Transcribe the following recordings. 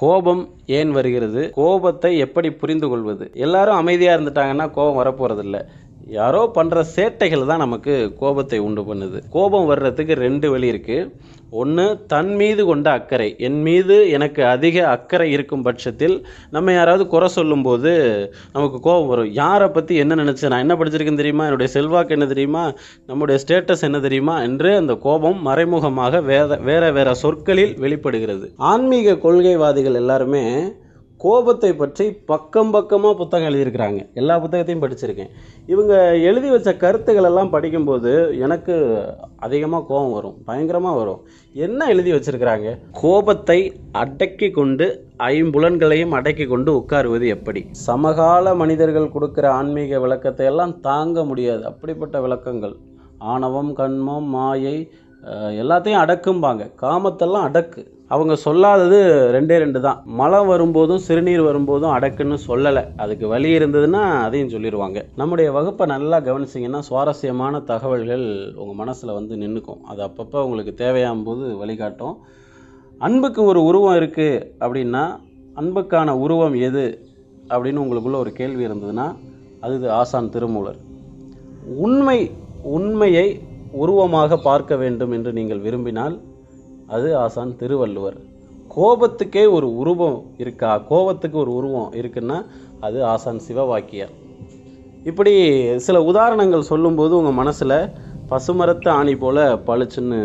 கோபம் ஏன் வருகிறது? கோபத்தை எப்படி புரிந்து கொள்வது? எல்லாரும் அமைதியாக இருந்துட்டாங்கன்னா கோபம் வரப்போறதில்ல. யாரோ பண்ணுற சேட்டைகள் தான் நமக்கு கோபத்தை உண்டு பண்ணுது. கோபம் வர்றதுக்கு 2 வழி இருக்கு. ஒன்று, தன் மீது கொண்ட அக்கறை. என் மீது எனக்கு அதிக அக்கறை இருக்கும் பட்சத்தில் நம்ம யாராவது குறை சொல்லும்போது நமக்கு கோபம் வரும். யாரை பற்றி என்ன நினச்சேன், நான் என்ன படிச்சிருக்கேன்னு தெரியுமா, என்னுடைய செல்வாக்கு என்ன தெரியுமா, நம்முடைய ஸ்டேட்டஸ் என்ன தெரியுமா என்று அந்த கோபம் மறைமுகமாக வேற சொற்களில் வெளிப்படுகிறது. ஆன்மீக கொள்கைவாதிகள் எல்லாருமே கோபத்தை பற்றி பக்கம் பக்கமாக புத்தகம் எழுதியிருக்கிறாங்க. எல்லா புத்தகத்தையும் படிச்சிருக்கேன். இவங்க எழுதி வச்ச கருத்துக்கள் எல்லாம் படிக்கும்போது எனக்கு அதிகமாக கோபம் வரும், பயங்கரமாக வரும். என்ன எழுதி வச்சிருக்கிறாங்க? கோபத்தை அடக்கி கொண்டு 5 புலன்களையும் அடக்கி கொண்டு உட்காருவது எப்படி? சமகால மனிதர்கள் கொடுக்குற ஆன்மீக விளக்கத்தை எல்லாம் தாங்க முடியாது. அப்படிப்பட்ட விளக்கங்கள். ஆணவம், கண்மம், மாயை எல்லாத்தையும் அடக்கும்பாங்க. காமத்தெல்லாம் அடக்கு. அவங்க சொல்லாதது 2 தான். மழை வரும்போதும் சிறுநீர் வரும்போதும் அடக்குன்னு சொல்லலை. அதுக்கு வழி இருந்ததுன்னா அதையும் சொல்லிடுவாங்க. நம்முடைய வகுப்பை நல்லா கவனிச்சிங்கன்னா சுவாரஸ்யமான தகவல்கள் உங்கள் மனசில் வந்து நின்றுக்கும். அது அப்பப்போ உங்களுக்கு தேவையாகும் போது வழிகாட்டும். அன்புக்கு ஒரு உருவம் இருக்குது அப்படின்னா அன்புக்கான உருவம் எது அப்படின்னு உங்களுக்குள்ள ஒரு கேள்வி இருந்ததுன்னா அது ஆசான் திருமூலர். உண்மையை உருவமாக பார்க்க வேண்டும் என்று நீங்கள் விரும்பினால் அது ஆசான் திருவள்ளுவர். கோபத்துக்கே ஒரு உருவம் இருக்கா, கோபத்துக்கு ஒரு உருவம் இருக்குன்னா அது ஆசான் சிவவாக்கியர். இப்படி சில உதாரணங்கள் சொல்லும்போது உங்கள் மனசில் பசுமரத்து ஆணி போல பளிச்சுன்னு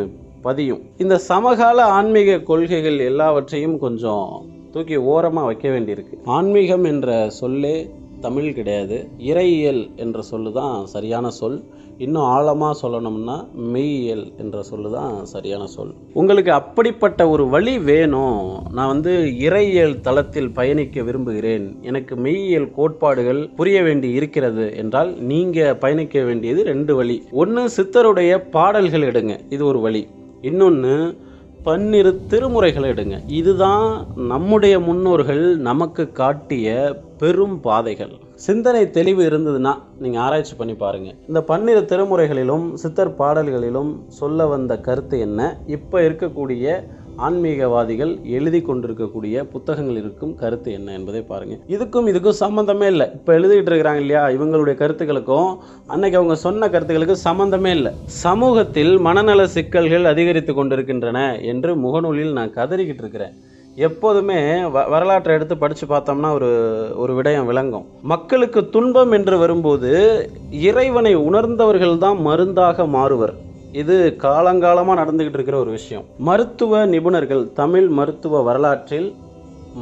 பதியும். இந்த சமகால ஆன்மீக கொள்கைகள் எல்லாவற்றையும் கொஞ்சம் தூக்கி ஓரமாக வைக்க வேண்டியிருக்கு. ஆன்மீகம் என்ற சொல்லே தமிழ் கிடையாது. இறையியல் என்ற சொல்லு தான் சரியான சொல். இன்னும் ஆழமாக சொல்லணும்னா மெய்யியல் என்ற சொல்லு தான் சரியான சொல். உங்களுக்கு அப்படிப்பட்ட ஒரு வழி வேணும், நான் வந்து இறையியல் தளத்தில் பயணிக்க விரும்புகிறேன், எனக்கு மெய்யியல் கோட்பாடுகள் புரிய வேண்டி இருக்கிறது என்றால் நீங்கள் பயணிக்க வேண்டியது 2 வழி. ஒன்று, சித்தருடைய பாடல்கள் எடுங்க, இது ஒரு வழி. இன்னொன்று, 12 திருமுறைகளை எடுங்க. இதுதான் நம்முடைய முன்னோர்கள் நமக்கு காட்டிய பெரும் பாதைகள். சிந்தனை தெளிவு இருந்ததுன்னா நீங்கள் ஆராய்ச்சி பண்ணி பாருங்கள். இந்த 12 திருமுறைகளிலும் சித்தர் பாடல்களிலும் சொல்ல வந்த கருத்து என்ன, இப்போ இருக்கக்கூடிய ஆன்மீகவாதிகள் எழுதி கொண்டிருக்கக்கூடிய புத்தகங்கள் இருக்கும் கருத்து என்ன என்பதை பாருங்கள். இதுக்கும் சம்மந்தமே இல்லை. இப்போ எழுதிட்டு இருக்கிறாங்க இல்லையா, இவங்களுடைய கருத்துக்களுக்கும் அன்னைக்கு அவங்க சொன்ன கருத்துக்களுக்கும் சம்மந்தமே இல்லை. சமூகத்தில் மனநல சிக்கல்கள் அதிகரித்து கொண்டிருக்கின்றன என்று முகநூலில் நான் கதறிக்கிட்டு இருக்கிறேன். எப்போதுமே வரலாற்றை எடுத்து படித்து பார்த்தோம்னா ஒரு விடயம் விளங்கும். மக்களுக்கு துன்பம் என்று வரும்போது இறைவனை உணர்ந்தவர்கள் தான் மருந்தாக மாறுவர். இது காலங்காலமாக நடந்துக்கிட்டு இருக்கிற ஒரு விஷயம். மருத்துவ நிபுணர்கள், தமிழ் மருத்துவ வரலாற்றில்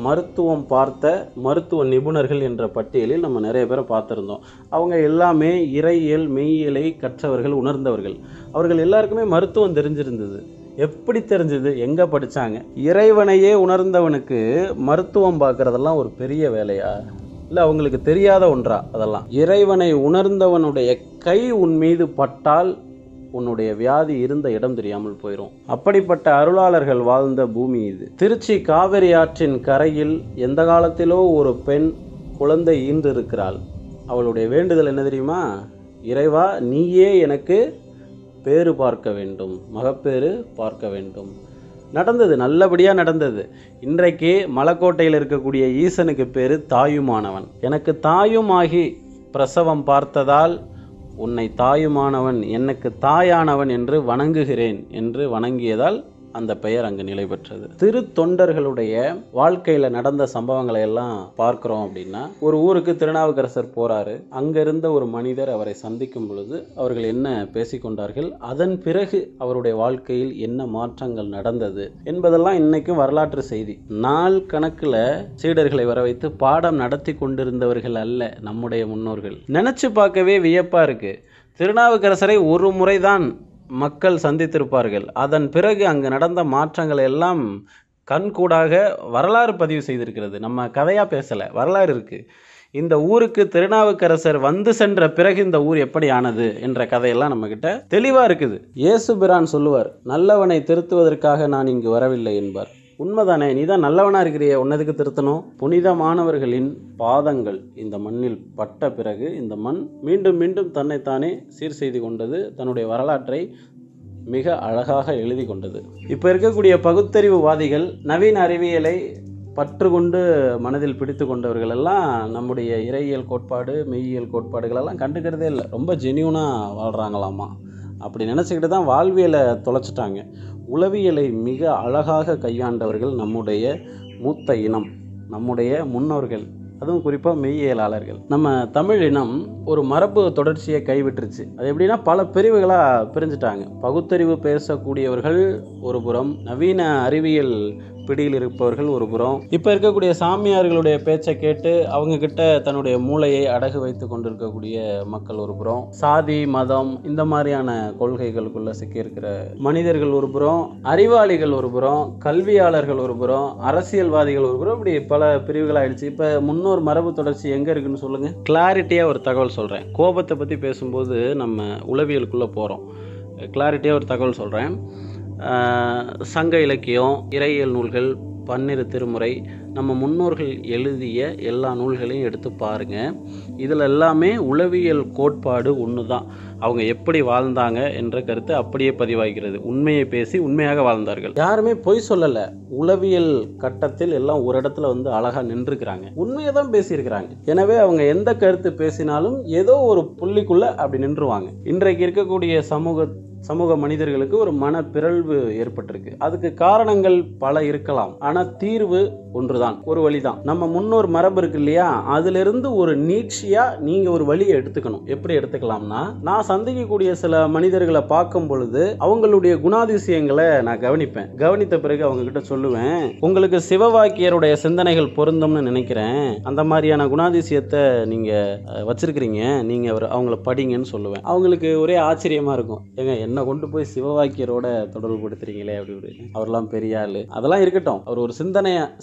மருத்துவம் பார்த்த மருத்துவ நிபுணர்கள் என்ற பட்டியலில் நம்ம நிறைய பேரை பார்த்துருந்தோம். அவங்க எல்லாமே இறையியல் மெய்யியலை கற்றவர்கள், உணர்ந்தவர்கள். அவர்கள் எல்லாருக்குமே மருத்துவம் தெரிஞ்சிருந்தது. எப்படி தெரிஞ்சது? எங்கே படித்தாங்க? இறைவனையே உணர்ந்தவனுக்கு மருத்துவம் பார்க்குறதெல்லாம் ஒரு பெரிய வேலையா? இல்லை அவங்களுக்கு தெரியாத ஒன்றா? அதெல்லாம் இறைவனை உணர்ந்தவனுடைய கை உன் மீது பட்டால் உன்னுடைய வியாதி இருந்த இடம் தெரியாமல் போயிடும். அப்படிப்பட்ட அருளாளர்கள் வாழ்ந்த பூமி இது. திருச்சி காவிரி ஆற்றின் கரையில் எந்த காலத்திலோ ஒரு பெண் குழந்தை ஈன்றிருக்கிறாள். அவளுடைய வேண்டுதல் என்ன தெரியுமா? இறைவா, நீயே எனக்கு பேறு பார்க்க வேண்டும், மகப்பேறு பார்க்க வேண்டும். நடந்தது, நல்லபடியாக நடந்தது. இன்றைக்கு மலைக்கோட்டையில் இருக்கக்கூடிய ஈசனுக்கு பேர் தாயுமானவன். எனக்கு தாயுமாகி பிரசவம் பார்த்ததால் உன்னை தாயுமானவன், எனக்கு தாயானவன் என்று வணங்குகிறேன் என்று வணங்கியதால் அந்த பெயர் அங்கு நிலை பெற்றது. திருத்தொண்டர்களுடைய வாழ்க்கையில் நடந்த சம்பவங்களை எல்லாம் பார்க்குறோம் அப்படின்னா, ஒரு ஊருக்கு திருநாவுக்கரசர் போறாரு. அங்கிருந்த ஒரு மனிதர் அவரை சந்திக்கும் பொழுது அவர்கள் என்ன பேசிக்கொண்டார்கள், அதன் பிறகு அவருடைய வாழ்க்கையில் என்ன மாற்றங்கள் நடந்தது என்பதெல்லாம் இன்னைக்கும் வரலாற்று செய்தி. நாள் கணக்கில் சீடர்களை வர வைத்து பாடம் நடத்தி கொண்டிருந்தவர்கள் அல்ல நம்முடைய முன்னோர்கள். நினைச்சு பார்க்கவே வியப்பா இருக்கு. திருநாவுக்கரசரை ஒரு முறைதான் மக்கள் சந்தித்திருப்பார்கள். அதன் பிறகு அங்கு நடந்த மாற்றங்களை எல்லாம் கண்கூடாக வரலாறு பதிவு செய்திருக்கிறது. நம்ம கதையாக பேசலை, வரலாறு இருக்குது. இந்த ஊருக்கு திருநாவுக்கரசர் வந்து சென்ற பிறகு இந்த ஊர் எப்படி ஆனது என்ற கதையெல்லாம் நம்மக்கிட்ட தெளிவாக இருக்குது. இயேசு பிரான் சொல்லுவார், நல்லவனை திருத்துவதற்காக நான் இங்கு வரவில்லை என்பார். உண்மைதானே? நீ தான் நல்லவனாக இருக்கிறிய, உன்னதுக்கு திருத்தணும். புனிதமானவர்களின் பாதங்கள் இந்த மண்ணில் பட்ட பிறகு இந்த மண் மீண்டும் மீண்டும் தன்னைத்தானே சீர் செய்து கொண்டது, தன்னுடைய வரலாற்றை மிக அழகாக எழுதி கொண்டது. இப்போ இருக்கக்கூடிய பகுத்தறிவுவாதிகள் நவீன அறிவியலை பற்று கொண்டு மனதில் பிடித்து கொண்டவர்கள் எல்லாம் நம்முடைய இறையியல் கோட்பாடு மெய்யியல் கோட்பாடுகளெல்லாம் கண்டுக்கிறதே இல்லை, ரொம்ப ஜெனியூனாக வாழ்கிறாங்களாமா. அப்படி நினச்சிக்கிட்டு தான் வாழ்வியலை தொலைச்சிட்டாங்க. உளவியலை மிக அழகாக கையாண்டவர்கள் நம்முடைய மூத்த இனம், நம்முடைய முன்னோர்கள், அதுவும் குறிப்பாக மெய்யியலாளர்கள். நம்ம தமிழ் இனம் ஒரு மரபு தொடர்ச்சியை கைவிட்டுருச்சு. அது எப்படின்னா பல பிரிவுகளாக பிரிஞ்சுட்டாங்க. பகுத்தறிவு பேசக்கூடியவர்கள் ஒரு புறம், நவீன அறிவியல் பிடியில் இருப்பவர்கள் ஒரு புறம், இப்போ இருக்கக்கூடிய சாமியார்களுடைய பேச்சை கேட்டு அவங்கக்கிட்ட தன்னுடைய மூளையை அடகு வைத்து கொண்டிருக்கக்கூடிய மக்கள் ஒரு புறம், சாதி மதம் இந்த மாதிரியான கொள்கைகளுக்குள்ளே சிக்கியிருக்கிற மனிதர்கள் ஒரு புறம், அறிவாளிகள் ஒரு புறம், கல்வியாளர்கள் ஒரு புறம், அரசியல்வாதிகள் ஒரு புறம், இப்படி பல பிரிவுகளாகிடுச்சு. இப்போ முன்னோர் மரபு தொடர்ச்சி எங்கே இருக்குன்னு சொல்லுங்கள். கிளாரிட்டியாக ஒரு தகவல் சொல்கிறேன். கோபத்தை பற்றி பேசும்போது நம்ம உளவியலுக்குள்ளே போகிறோம். கிளாரிட்டியாக ஒரு தகவல் சொல்கிறேன். சங்க இலக்கியம், இறையியல் நூல்கள், 12 திருமுறை, நம்ம முன்னோர்கள் எழுதிய எல்லா நூல்களையும் எடுத்து பாருங்கள். இதில் எல்லாமே உளவியல் கோட்பாடு ஒன்று தான். அவங்க எப்படி வாழ்ந்தாங்க என்ற கருத்து அப்படியே பதிவாகிறது. உண்மையை பேசி உண்மையாக வாழ்ந்தார்கள். யாருமே பொய் சொல்லலை. உளவியல் கட்டத்தில் எல்லாம் ஒரு இடத்துல வந்து அழகாக நின்றுக்கிறாங்க, உண்மையை தான் பேசியிருக்கிறாங்க. எனவே அவங்க எந்த கருத்து பேசினாலும் ஏதோ ஒரு புள்ளிக்குள்ளே அப்படி நின்றுவாங்க. இன்றைக்கு இருக்கக்கூடிய சமூக மனிதர்களுக்கு ஒரு மன பிறழ்வு ஏற்பட்டிருக்கு. அதுக்கு காரணங்கள் பல இருக்கலாம், ஆனால் தீர்வு ஒன்றுதான், ஒரு வழிதான். நம்ம முன்னோர் மரபு இருக்கு இல்லையா, அதிலிருந்து ஒரு நீட்சியா நீங்க ஒரு வழியை எடுத்துக்கணும். எப்படி எடுத்துக்கலாம்னா, நான் சந்திக்கக்கூடிய சில மனிதர்களை பார்க்கும் பொழுது அவங்களுடைய குணாதிசயங்களை நான் கவனிப்பேன். கவனித்த பிறகு அவங்க கிட்ட சொல்லுவேன், உங்களுக்கு சிவவாக்கியருடைய சிந்தனைகள் பொருந்தும்னு நினைக்கிறேன், அந்த மாதிரியான குணாதிசயத்தை நீங்க வச்சிருக்கிறீங்க, நீங்க அவங்கள படிங்கன்னு சொல்லுவேன். அவங்களுக்கு ஒரே ஆச்சரியமா இருக்கும், ஏங்க என்ன கொண்டு போய் சிவவாக்கியரோட தொடர்பு படுத்துறீங்களே அப்படி, அவர்லாம் பெரிய ஆளு. அதெல்லாம் இருக்கட்டும், அவர் ஒரு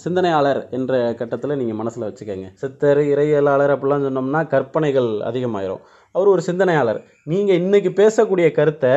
சிந்தனையாளர் என்ற கட்டத்தில் நீங்கள் மனசில் வச்சுக்கோங்க. சித்தர், இறையியலாளர் அப்படிலாம் சொன்னோம்னா கற்பனைகள் அதிகமாயிரும். அவர் ஒரு சிந்தனையாளர். நீங்கள் இன்னைக்கு பேசக்கூடிய கருத்தை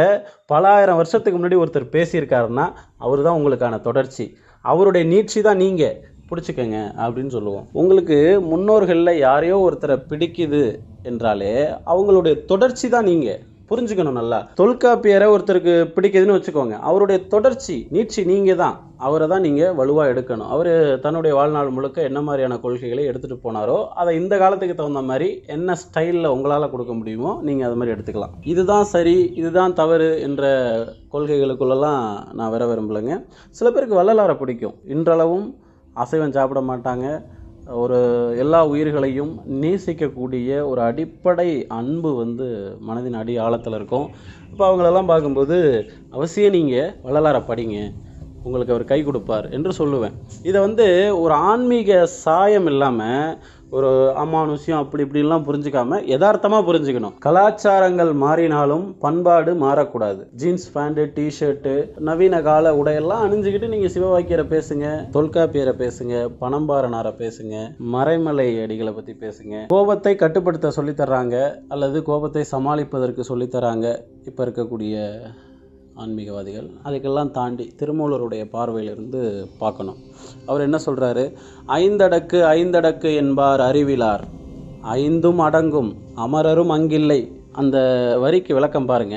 பல ஆயிரம் வருஷத்துக்கு முன்னாடி ஒருத்தர் பேசியிருக்காருன்னா அவர் தான் உங்களுக்கான தொடர்ச்சி, அவருடைய நீட்சி தான் நீங்கள் பிடிச்சிக்கங்க அப்படின்னு சொல்லுவோம். உங்களுக்கு முன்னோர்களில் யாரையோ ஒருத்தரை பிடிக்குது என்றாலே அவங்களுடைய தொடர்ச்சி தான் நீங்கள் புரிஞ்சுக்கணும். நல்லா தொல்காப்பியரை ஒருத்தருக்கு பிடிக்குதுன்னு வச்சுக்கோங்க, அவருடைய தொடர்ச்சி நீட்சி நீங்க தான், அவரை தான் நீங்க வலுவா எடுக்கணும். அவர் தன்னுடைய வாழ்நாள் முழுக்க என்ன மாதிரியான கொள்கைகளை எடுத்துட்டு போனாரோ அதை இந்த காலத்துக்கு தகுந்த மாதிரி என்ன ஸ்டைலில் உங்களால் கொடுக்க முடியுமோ நீங்க அது மாதிரி எடுத்துக்கலாம். இதுதான் சரி, இதுதான் தவறு என்ற கொள்கைகளுக்குள்ளெல்லாம் நான் வர விரும்பலைங்க. சில பேருக்கு வள்ளலாரை பிடிக்கும். இன்றளவும் அசைவம் சாப்பிட மாட்டாங்க. ஒரு எல்லா உயிர்களையும் நேசிக்கக்கூடிய ஒரு அடிப்படை அன்பு வந்து மனதின் அடி ஆழத்தில் இருக்கும். இப்போ அவங்களெல்லாம் பார்க்கும்போது அவசியம் நீங்கள் வள்ளலாரை படிங்க, உங்களுக்கு அவர் கை கொடுப்பார் என்று சொல்லுவேன். இதை வந்து ஒரு ஆன்மீக சாயம் இல்லாமல் ஒரு அமானுஷ்யம் அப்படி இப்படிலாம் புரிஞ்சுக்காம யதார்த்தமாக புரிஞ்சுக்கணும். கலாச்சாரங்கள் மாறினாலும் பண்பாடு மாறக்கூடாது. ஜீன்ஸ் பேண்ட்டு, டிஷர்ட்டு, நவீன கால உடையெல்லாம் அணிஞ்சுக்கிட்டு நீங்கள் சிவவாக்கியரை பேசுங்க, தொல்காப்பியரை பேசுங்க, பனம்பாரனாரை பேசுங்க, மறைமலை அடிகளை பற்றி பேசுங்க. கோபத்தை கட்டுப்படுத்த சொல்லித்தர்றாங்க அல்லது கோபத்தை சமாளிப்பதற்கு சொல்லித்தராங்க இப்போ இருக்கக்கூடிய ஆன்மீகவாதிகள். அதுக்கெல்லாம் தாண்டி திருமூலருடைய பார்வையிலிருந்து பார்க்கணும். அவர் என்ன சொல்கிறாரு, ஐந்தடக்கு என்பார் அறிவிலார், ஐந்தும் அடங்கும் அமரரும் அங்கில்லை. அந்த வரிக்கு விளக்கம் பாருங்க.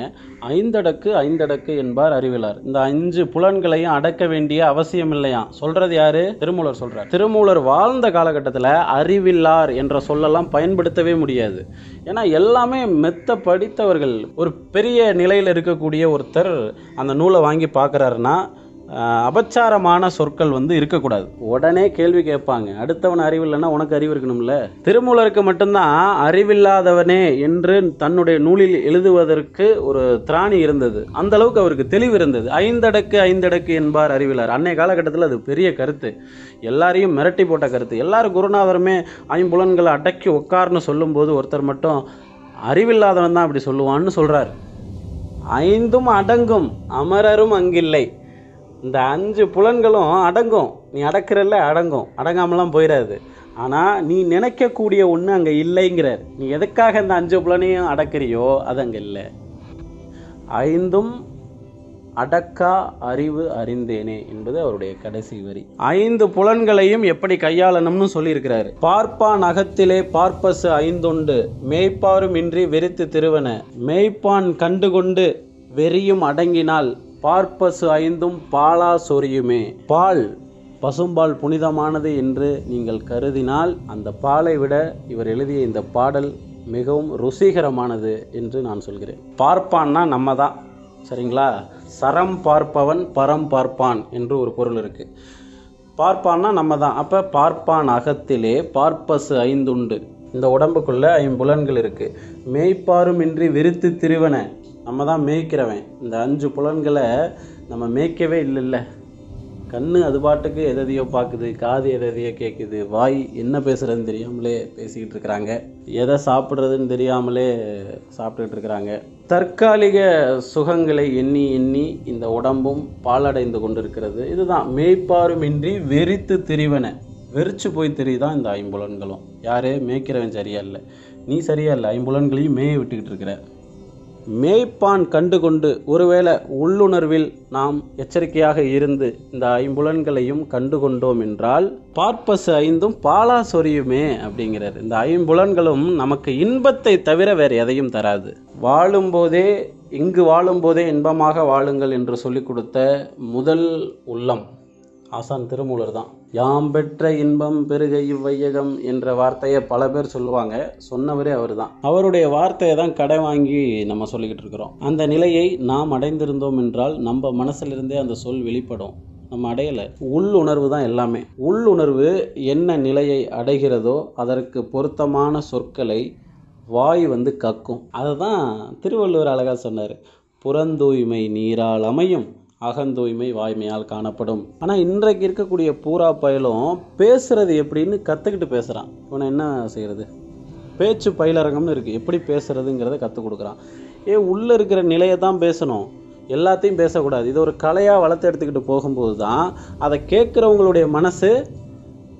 ஐந்தடக்கு என்பார் அறிவிலார். இந்த 5 புலன்களையும் அடக்க வேண்டிய அவசியம் இல்லையா. சொல்றது யாரு? திருமூலர் சொல்றார். திருமூலர் வாழ்ந்த காலகட்டத்தில் அறிவில்லார் என்ற சொல்லலாம் பயன்படுத்தவே முடியாது. ஏன்னா எல்லாமே மெத்த படித்தவர்கள். ஒரு பெரிய நிலையில் இருக்கக்கூடிய ஒருத்தர் அந்த நூலை வாங்கி பார்க்குறாருன்னா அபச்சாரமான சொற்கள் வந்து இருக்கக்கூடாது. உடனே கேள்வி கேட்பாங்க, அடுத்தவன் அறிவு இல்லைன்னா உனக்கு அறிவு இருக்கணும்ல. திருமூலருக்கு மட்டும்தான் அறிவில்லாதவனே என்று தன்னுடைய நூலில் எழுதுவதற்கு ஒரு திராணி இருந்தது. அந்த அளவுக்கு அவருக்கு தெளிவு இருந்தது. ஐந்தடக்கு என்பார் அறிவிலார். அன்னைய காலகட்டத்தில் அது பெரிய கருத்து, எல்லாரையும் மிரட்டி போட்ட கருத்து. எல்லாரும் குருநாதருமே ஐம்புலன்களை அடக்கி உட்கார்னு சொல்லும்போது ஒருத்தர் மட்டும் அறிவில்லாதவன் தான் அப்படி சொல்லுவான்னு சொல்றார். ஐந்தும் அடங்கும் அமரரும் அங்கில்லை. இந்த 5 புலன்களும் அடங்கும், நீ அடக்கிறல்ல அடங்கும், அடங்காமலாம் போயிடாது. ஆனால் நீ நினைக்கக்கூடிய ஒன்று அங்கே இல்லைங்கிறார். நீ எதுக்காக இந்த 5 புலனையும் அடக்கிறியோ அது அங்கே இல்லை. ஐந்தும் அடக்கா அறிவு அறிந்தேனே என்பது அவருடைய கடைசி வரி. 5 புலன்களையும் எப்படி கையாளணும்னு சொல்லியிருக்கிறாரு. பார்ப்பான் அகத்திலே பார்ப்பசு ஐந்தொண்டு, மேய்ப்பாரும் இன்றி வெறித்து திருவன, மேய்ப்பான் கண்டுகொண்டு வெறியும் அடங்கினால் பார்ப்பசு ஐந்தும் பாலா சொரியுமே. பசும்பால் புனிதமானது என்று நீங்கள் கருதினால் அந்த பாலை விட இவர் எழுதிய இந்த பாடல் மிகவும் ருசிகரமானது என்று நான் சொல்கிறேன். பார்ப்பான்னா நம்ம தான், சரிங்களா? சரம் பார்ப்பவன் பரம் பார்ப்பான் என்று ஒரு பொருள் இருக்குது. பார்ப்பான்னா நம்ம தான். அப்போ பார்ப்பான் அகத்திலே பார்ப்பசு ஐந்துண்டு. இந்த உடம்புக்குள்ளே ஐம்புலன்கள் இருக்குது. மேய்ப்பாருமின்றி விருத்து திருவன, நம்ம தான் மேய்க்கிறவன். இந்த 5 புலன்களை நம்ம மேய்க்கவே இல்லைல்ல. கண்ணு அது பாட்டுக்கு எதையோ பார்க்குது, காது எதையோ கேட்குது, வாய் என்ன பேசுகிறதுன்னு தெரியாமலே பேசிக்கிட்டு இருக்கிறாங்க, எதை சாப்பிட்றதுன்னு தெரியாமலே சாப்பிட்டுக்கிட்டு இருக்கிறாங்க. தற்காலிக சுகங்களை எண்ணி எண்ணி இந்த உடம்பும் பாலடைந்து கொண்டிருக்கிறது. இதுதான் மேய்ப்பாருமின்றி வெறித்து திரிவன. வெறிச்சு போய் தெரியுதான் இந்த ஐம்புலன்களும். யாரே மேய்க்கிறவன் சரியா இல்லை, நீ சரியா இல்லை, ஐம்புலன்களையும் மேய விட்டுக்கிட்டு இருக்கிற. மேய்ப்பான் கண்டு கொண்டு, ஒருவேளை உள்ளுணர்வில் நாம் எச்சரிக்கையாக இருந்து இந்த ஐம்புலன்களையும் கண்டு கொண்டோம் என்றால் பார்ப்பசு ஐந்தும் பாலா சொரியுமே அப்படிங்கிறார். இந்த ஐம்புலன்களும் நமக்கு இன்பத்தை தவிர வேறு எதையும் தராது. வாழும்போதே, இங்கு வாழும்போதே இன்பமாக வாழுங்கள் என்று சொல்லிக் கொடுத்த முதல் உள்ளம் ஆசான் திருமூலர் தான். யாம் பெற்ற இன்பம் பெருக இவ்வையகம் என்ற வார்த்தையை பல பேர் சொல்லுவாங்க, சொன்னவரே அவர் தான். அவருடைய வார்த்தையை தான் கடை வாங்கி நம்ம சொல்லிக்கிட்டு இருக்கிறோம். அந்த நிலையை நாம் அடைந்திருந்தோம் என்றால் நம்ம மனசிலிருந்தே அந்த சொல் வெளிப்படும். நம்ம அடையலை. உள்ளுணர்வு தான் எல்லாமே. உள்ளுணர்வு என்ன நிலையை அடைகிறதோ அதற்கு பொருத்தமான சொற்களை வாய் கக்கும். அதை தான் திருவள்ளுவர் அழகாக சொன்னார். புறந்தூய்மை நீரால் அமையும், அகந்தூய்மை வாய்மையால் காணப்படும். ஆனால் இன்றைக்கு இருக்கக்கூடிய பூரா பயலும் பேசுறது எப்படின்னு கற்றுக்கிட்டு பேசுகிறான். இவனை என்ன செய்கிறது? பேச்சு பயிலரங்கம்னு இருக்குது, எப்படி பேசுறதுங்கிறத கற்றுக் கொடுக்குறான். உள்ளே இருக்கிற நிலையை தான் பேசணும், எல்லாத்தையும் பேசக்கூடாது. இது ஒரு கலையாக வளர்த்து எடுத்துக்கிட்டு போகும்போது தான் அதை கேட்குறவங்களுடைய மனசு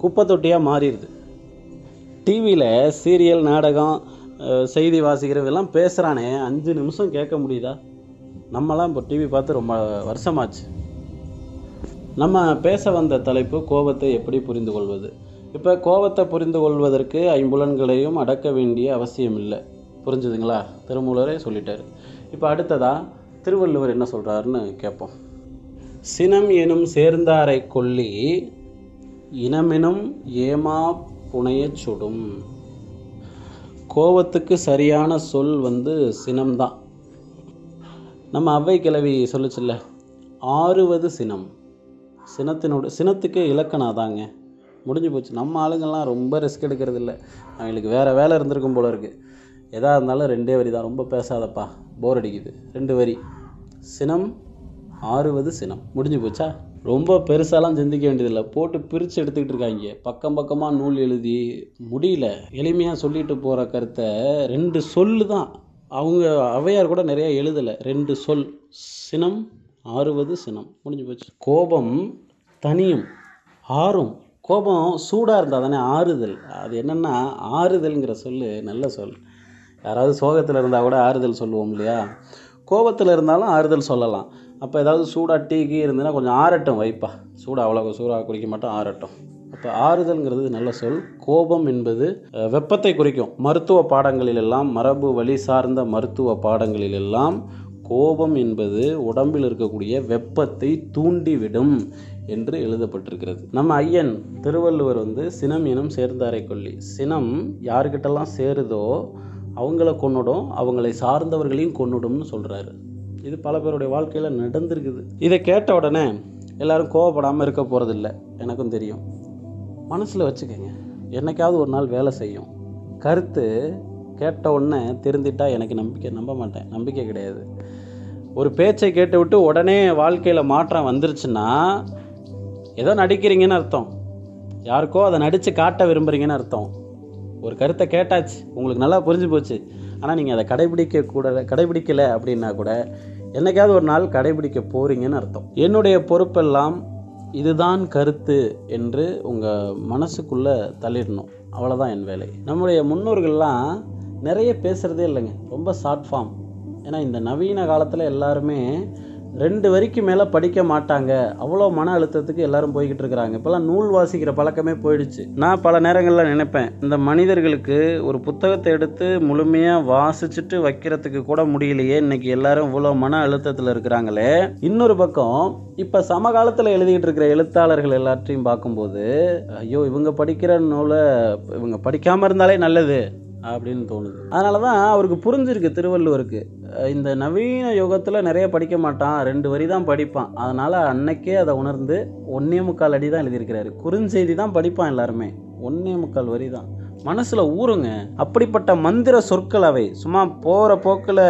குப்பை தொட்டியாக மாறிடுது. டிவியில் சீரியல், நாடகம், செய்தி வாசிக்கிறவெல்லாம் பேசுகிறானே, 5 நிமிஷம் கேட்க முடியுதா? நம்மலாம் இப்போ டிவி பார்த்து ரொம்ப வருஷமாச்சு. நம்ம பேச வந்த தலைப்பு கோபத்தை எப்படி புரிந்து கொள்வது. இப்போ கோபத்தை புரிந்து கொள்வதற்கு ஐம்புலன்களையும் அடக்க வேண்டிய அவசியம் இல்லை. புரிஞ்சுதுங்களா? திருமூலரே சொல்லிட்டார். இப்போ அடுத்ததாக திருவள்ளுவர் என்ன சொல்கிறாருன்னு கேட்போம். சினம் எனும் சேர்ந்தாரை கொல்லி இனமெனும் ஏமா புனைய சுடும். கோபத்துக்கு சரியான சொல் சினம்தான். நம்ம அவ்வை கிழவி சொல்லிச்சுல்ல, ஆறுவது சினம். சினத்துக்கு இலக்கணம் அதாங்க. முடிஞ்சு போச்சு. நம்ம ஆளுங்கள்லாம் ரொம்ப ரிஸ்க் எடுக்கிறது இல்லை. அவங்களுக்கு வேறு வேலை இருந்திருக்கும் போல இருக்குது. எதாக இருந்தாலும் 2 வரி தான். ரொம்ப பேசாதப்பா, போர் அடிக்குது, 2 வரி. சினம், ஆறுவது சினம், முடிஞ்சு போச்சா? ரொம்ப பெருசாலாம் சிந்திக்க வேண்டியதில்லை. போட்டு பிரித்து எடுத்துக்கிட்டு இருக்காங்க. பக்கம் பக்கமாக நூல் எழுதி முடியல. எளிமையாக சொல்லிட்டு போகிற கருத்தை 2 சொல்லு தான். அவங்க ஔவையார் கூட நிறைய எழுதலை. 2 சொல், சினம், ஆறுவது சினம், முடிஞ்சு போச்சு. கோபம் தனியும் ஆறும். கோபம் சூடாக இருந்தால் தானே ஆறுதல். அது என்னென்னா, ஆறுதல்ங்கிற சொல் நல்ல சொல். யாராவது சோகத்தில் இருந்தால் கூட ஆறுதல் சொல்லுவோம் இல்லையா? கோபத்தில் இருந்தாலும் ஆறுதல் சொல்லலாம். அப்போ ஏதாவது சூடாக டீ இருந்ததுன்னா கொஞ்சம் ஆறட்டும் வைப்பா, சூடாக அவ்வளோ சூடாக குடிக்க மாட்டோம், ஆறட்டும். அப்போ ஆறுதல்ங்கிறது நல்ல சொல். கோபம் என்பது வெப்பத்தை குறிக்கும். மருத்துவ பாடங்களிலெல்லாம், மரபு வழி சார்ந்த மருத்துவ பாடங்களிலெல்லாம் கோபம் என்பது உடம்பில் இருக்கக்கூடிய வெப்பத்தை தூண்டிவிடும் என்று எழுதப்பட்டிருக்கிறது. நம்ம ஐயன் திருவள்ளுவர் சினம் எனும் சேர்ந்தாரை கொல்லி. சினம் யாருக்கிட்டெல்லாம் சேருதோ அவங்கள கொன்னுடும், அவங்களை சார்ந்தவர்களையும் கொன்னுடும்னு சொல்கிறாரு. இது பல பேருடைய வாழ்க்கையில் நடந்திருக்குது. இதை கேட்ட உடனே எல்லாரும் கோவப்படாமல் இருக்க போகிறதில்ல, எனக்கும் தெரியும். மனசில் வச்சுக்கோங்க, என்னைக்காவது ஒரு நாள் வேலை செய்யும். கருத்து கேட்ட உடனே திருந்திட்டா எனக்கு நம்ப மாட்டேன், நம்பிக்கை கிடையாது. ஒரு பேச்சை கேட்டு விட்டு உடனே வாழ்க்கையில் மாற்றம் வந்துருச்சுன்னா ஏதோ நடிக்கிறீங்கன்னு அர்த்தம். யாருக்கோ அதை நடித்து காட்ட விரும்புகிறீங்கன்னு அர்த்தம். ஒரு கருத்தை கேட்டாச்சு, உங்களுக்கு நல்லா புரிஞ்சு போச்சு, ஆனால் நீங்கள் அதை கடைபிடிக்கலை அப்படின்னா கூட என்னைக்காவது ஒரு நாள் கடைபிடிக்க போகிறீங்கன்னு அர்த்தம். என்னுடைய பொறுப்பெல்லாம் இதுதான் கருத்து என்று உங்கள் மனசுக்குள்ளே தள்ளிடணும். அவ்வளோதான் என் வேலை. நம்முடைய முன்னோர்கள்லாம் நிறைய பேசுகிறதே இல்லைங்க, ரொம்ப ஷார்ட் ஃபார்ம். ஏன்னா இந்த நவீன காலத்தில் எல்லாருமே 2 வரிக்கு மேலே படிக்க மாட்டாங்க. அவ்வளோ மன அழுத்தத்துக்கு எல்லாரும் போய்கிட்டு இருக்கிறாங்க. இப்போல்லாம் நூல் வாசிக்கிற பழக்கமே போயிடுச்சு. நான் பல நேரங்களில் நினைப்பேன், இந்த மனிதர்களுக்கு ஒரு புத்தகத்தை எடுத்து முழுமையாக வாசிச்சுட்டு வைக்கிறதுக்கு கூட முடியலையே, இன்னைக்கு எல்லாரும் இவ்வளோ மன அழுத்தத்தில் இருக்கிறாங்களே. இன்னொரு பக்கம் இப்போ சமகாலத்தில் எழுதிக்கிட்டு இருக்கிற எழுத்தாளர்கள் எல்லாத்தையும் பார்க்கும்போது, ஐயோ இவங்க படிக்கிற நூலை இவங்க படிக்காமல் இருந்தாலே நல்லது அப்படின்னு தோணுது. அதனால தான் அவருக்கு புரிஞ்சிருக்கு, திருவள்ளுவருக்கு இந்த நவீன யுகத்தில் நிறைய படிக்க மாட்டான், 2 வரி தான் படிப்பான். அதனால் அன்னைக்கே அதை உணர்ந்து 1.25 அடி தான் எழுதியிருக்கிறாரு. குறுஞ்செய்தி தான் படிப்பான் எல்லாருமே, 1.25 வரி தான் மனசில் ஊறுங்க. அப்படிப்பட்ட மந்திர சொற்கள் அவை. சும்மா போகிற போக்கில்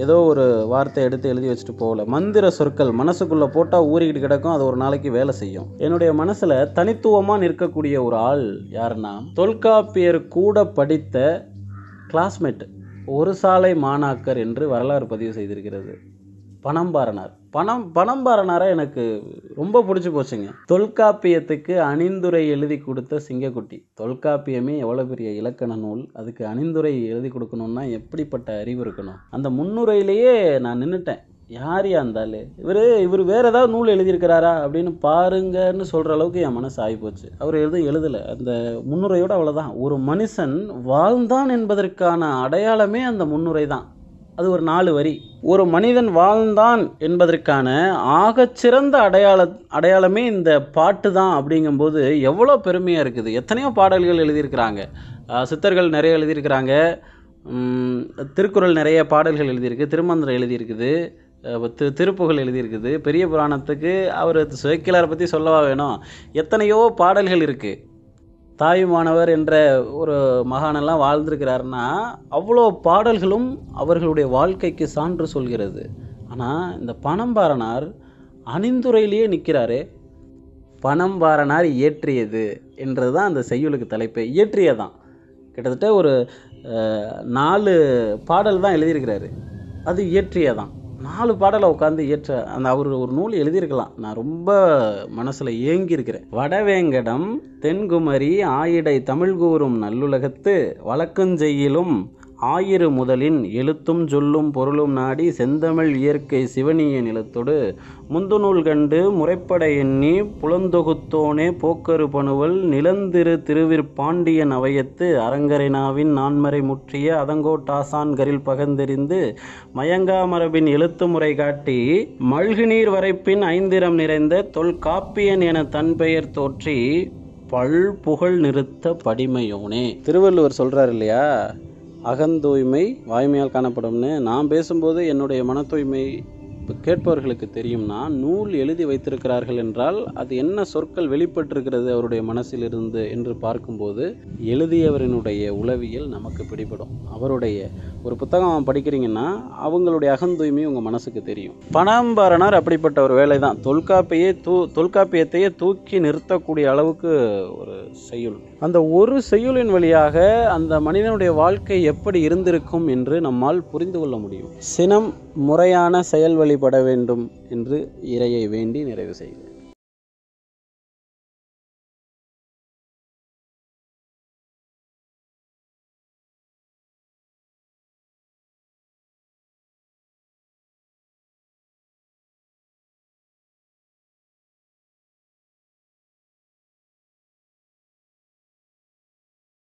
ஏதோ ஒரு வார்த்தை எடுத்து எழுதி வச்சுட்டு போகல. மந்திர சொற்கள் மனசுக்குள்ளே போட்டால் ஊறிக்கிட்டு கிடக்கும். அது ஒரு நாளைக்கு வேலை செய்யும். என்னுடைய மனசில் தனித்துவமாக நிற்கக்கூடிய ஒரு ஆள் யாருன்னா, தொல்காப்பியர் கூட படித்த கிளாஸ்மேட், ஒரு சாலை மாணாக்கர் என்று வரலாறு பதிவு செய்திருக்கிறது பனம்பாரனார். பனம்பாரனாரை எனக்கு ரொம்ப பிடிச்சி போச்சுங்க. தொல்காப்பியத்துக்கு அணிந்துரை எழுதி கொடுத்த சிங்கக்குட்டி. தொல்காப்பியமே எவ்வளோ பெரிய இலக்கண நூல், அதுக்கு அணிந்துரை எழுதி கொடுக்கணும்னா எப்படிப்பட்ட அறிவு இருக்கணும். அந்த முன்னுரையிலேயே நான் நின்றுட்டேன், யார் இருந்தாலே இவர் வேற ஏதாவது நூல் எழுதியிருக்கிறாரா அப்படின்னு பாருங்கன்னு சொல்கிற அளவுக்கு என் மனசு ஆகிப்போச்சு. அவர் எதுவும் எழுதலை, அந்த முன்னுரையோடு அவ்வளோதான். ஒரு மனுஷன் வாழ்ந்தான் என்பதற்கான அடையாளமே அந்த முன்னுரை தான். அது ஒரு 4 வரி. ஒரு மனிதன் வாழ்ந்தான் என்பதற்கான ஆகச்சிறந்த அடையாளமே இந்த பாட்டு தான். அப்படிங்கும்போது எவ்வளோ பெருமையாக இருக்குது. எத்தனையோ பாடல்கள் எழுதியிருக்கிறாங்க, சித்தர்கள் நிறைய எழுதியிருக்கிறாங்க, திருக்குறள் நிறைய பாடல்கள் எழுதியிருக்கு, திருமந்திரம் எழுதியிருக்குது, திருப்புகழ் எழுதியிருக்குது. பெரிய புராணத்துக்கு அவர் சேக்கிழாரை பற்றி சொல்லவா வேணும், எத்தனையோ பாடல்கள் இருக்குது. தாயுமானவர் என்ற ஒரு மகானெல்லாம் வாழ்ந்திருக்கிறாருன்னா அவ்வளோ பாடல்களும் அவர்களுடைய வாழ்க்கைக்கு சான்று சொல்கிறது. ஆனால் இந்த பனம்பாரனார் அணிந்துரையிலேயே நிற்கிறாரே. பனம்பாரனார் இயற்றியது என்றது தான் அந்த செய்யுளுக்கு தலைப்பு. இயற்றியதான் கிட்டத்தட்ட ஒரு 4 பாடல் தான் எழுதியிருக்கிறாரு. அது இயற்றியதான். 4 பாடலை உட்காந்து இயற்ற அந்த அவர் ஒரு நூல் எழுதியிருக்கலாம். நான் ரொம்ப மனசில் ஏங்கியிருக்கிறேன். வடவேங்கடம் தென்குமரி ஆயிடை தமிழ் கூறும் நல்லுலகத்து வழக்குஞ்செய்யிலும் ஆயிரு முதலின் எழுத்தும் சொல்லும் பொருளும் நாடி செந்தமிழ் இயற்கை சிவனிய நிலத்தொடு முந்துநூல் கண்டு முறைப்பட எண்ணி புலந்தொகுத்தோனே போக்கரு பணுவல் நிலந்திரு திருவிற்பாண்டியன் அவையத்து அரங்கரினாவின் நான்மறை முற்றிய அதங்கோட்டாசான் கரில் பகந்தெறிந்து மயங்கா மரபின் எழுத்து முறை காட்டி மல்குநீர் வரைப்பின் 5 நிறைந்த தொல்காப்பியன் என தன் பெயர் தோற்றி பல் புகழ் நிறுத்த படிமையோனே. திருவள்ளுவர் சொல்கிறார் இல்லையா, அகந்தூய்மை வாய்மையால் காணப்படும்னு. நான் பேசும்போது என்னுடைய மன தூய்மை கேட்பவர்களுக்கு தெரியும்னா, நூல் எழுதி வைத்திருக்கிறார்கள் என்றால் அது என்ன சொற்கள் வெளிப்பட்டிருக்கிறது அவருடைய மனசிலிருந்து என்று பார்க்கும்போது எழுதியவரினுடைய உளவியல் நமக்கு பிடிபடும். அவருடைய ஒரு புத்தகம் படிக்கிறீங்கன்னா அவங்களுடைய அகந்தூய்மை உங்கள் மனசுக்கு தெரியும். பனம்பாரனார் அப்படிப்பட்ட ஒரு வேலை தான். தொல்காப்பியத்தையே தூக்கி நிறுத்தக்கூடிய அளவுக்கு ஒரு செய்யுள். அந்த ஒரு செய்யுளின் வழியாக அந்த மனிதனுடைய வாழ்க்கை எப்படி இருந்திருக்கும் என்று நம்மால் புரிந்து கொள்ள முடியும். சினம் முறையான செயல் வழிபட வேண்டும் என்று இறையை வேண்டி நிறைவு செய்கிறேன்.